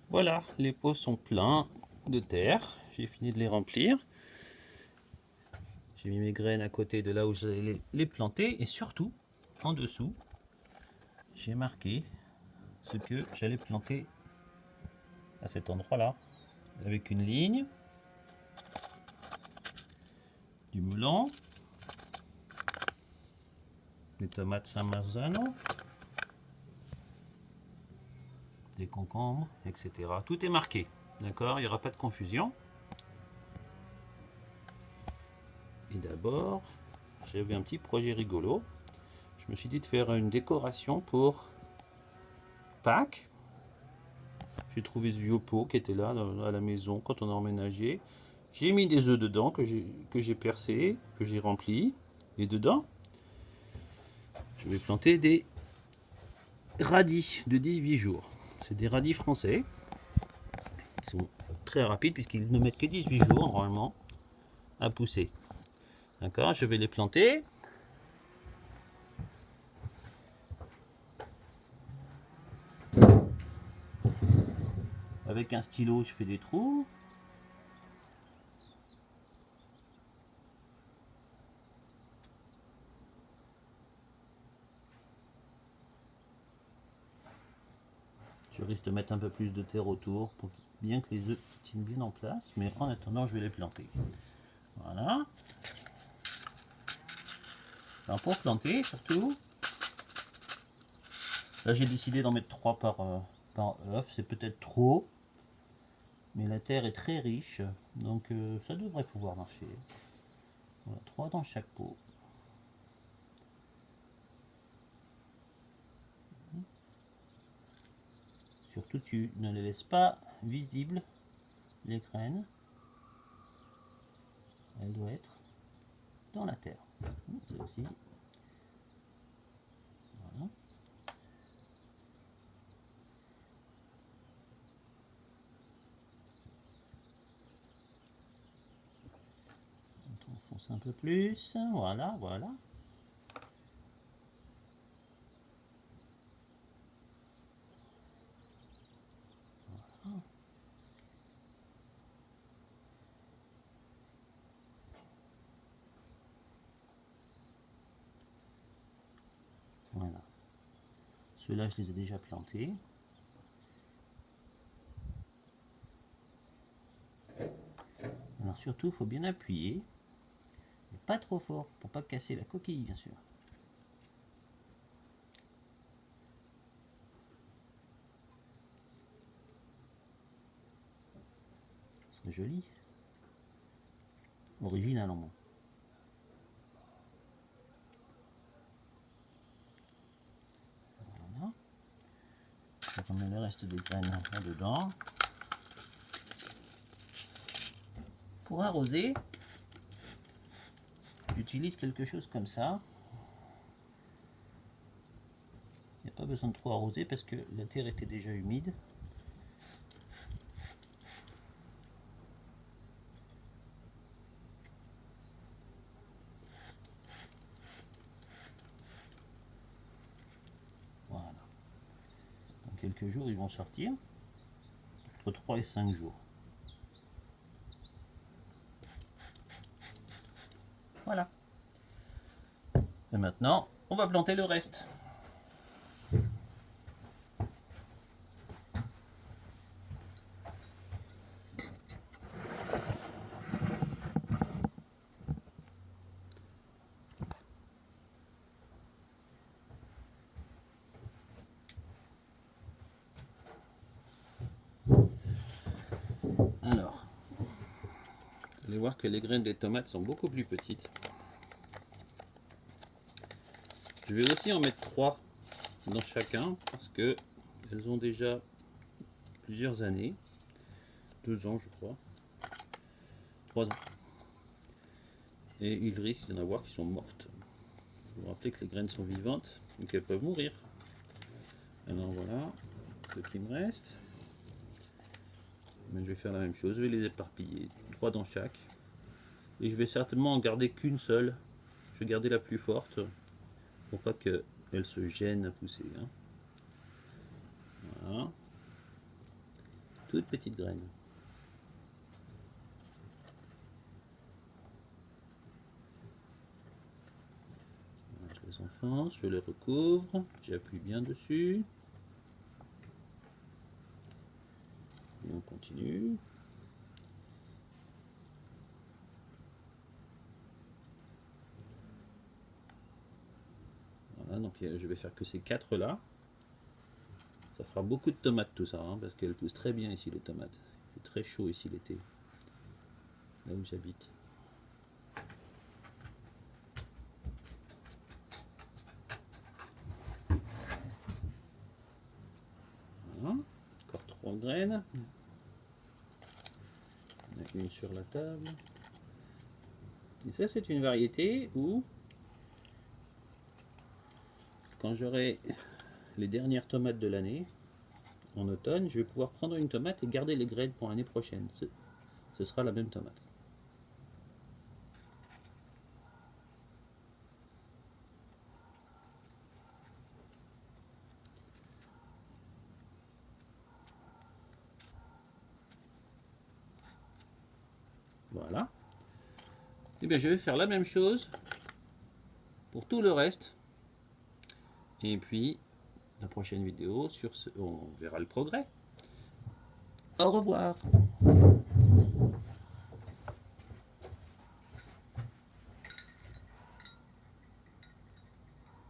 Voilà, les pots sont pleins de terre. J'ai fini de les remplir. J'ai mis mes graines à côté de là où j'allais les planter. Et surtout, en dessous, j'ai marqué ce que j'allais planter à cet endroit-là. Avec une ligne, du melon, des tomates San Marzano, des concombres, etc. Tout est marqué. D'accord, il n'y aura pas de confusion. Et d'abord, j'avais un petit projet rigolo. Je me suis dit de faire une décoration pour Pâques. J'ai trouvé ce vieux pot qui était là à la maison quand on a emménagé. J'ai mis des œufs dedans que j'ai percés, que j'ai remplis. Et dedans, je vais planter des radis de 18 jours. C'est des radis français. Ils sont très rapides puisqu'ils ne mettent que 18 jours normalement à pousser. D'accord, je vais les planter. Avec un stylo, je fais des trous. Je risque de mettre un peu plus de terre autour pour bien que les œufs tiennent bien en place. Mais en attendant, je vais les planter. Voilà. Alors pour planter, surtout, là j'ai décidé d'en mettre 3 par œuf. C'est peut-être trop, mais la terre est très riche, donc ça devrait pouvoir marcher. Voilà, 3 dans chaque pot. Surtout tu ne les laisses pas visibles, les graines. Elle doit être dans la terre. C'est aussi. Voilà. On fonce un peu plus. Voilà, voilà. Voilà. Ceux-là, je les ai déjà plantés. Alors surtout, il faut bien appuyer. Mais pas trop fort pour pas casser la coquille, bien sûr. C'est joli. Original en moins. Voilà. On met le reste des graines là-dedans. Pour arroser, j'utilise quelque chose comme ça. Il n'y a pas besoin de trop arroser parce que la terre était déjà humide. Voilà. Dans quelques jours, ils vont sortir. Entre 3 et 5 jours. Voilà. Et maintenant, on va planter le reste. Alors, vous allez voir que les graines des tomates sont beaucoup plus petites. Je vais aussi en mettre 3 dans chacun parce que elles ont déjà plusieurs années. 2 ans, je crois. 3 ans. Et il risque d'y en avoir qui sont mortes. Vous vous rappelez que les graines sont vivantes, donc elles peuvent mourir. Alors voilà, ce qui me reste. Mais je vais faire la même chose, je vais les éparpiller, 3 dans chaque. Et je vais certainement en garder qu'une seule. Je vais garder la plus forte pour pas qu'elle se gêne à pousser. Hein. Voilà. Toutes petites graines. Voilà, je les enfonce, je les recouvre, j'appuie bien dessus. Et on continue. Voilà, donc je vais faire que ces 4 là. Ça fera beaucoup de tomates tout ça, hein, parce qu'elles poussent très bien ici les tomates. C'est très chaud ici l'été, là où j'habite. Voilà, encore 3 graines. On a une sur la table. Et ça c'est une variété où, quand j'aurai les dernières tomates de l'année, en automne, je vais pouvoir prendre une tomate et garder les graines pour l'année prochaine. Ce sera la même tomate. Voilà. Et bien je vais faire la même chose pour tout le reste. Et puis la prochaine vidéo, on verra le progrès. Au revoir.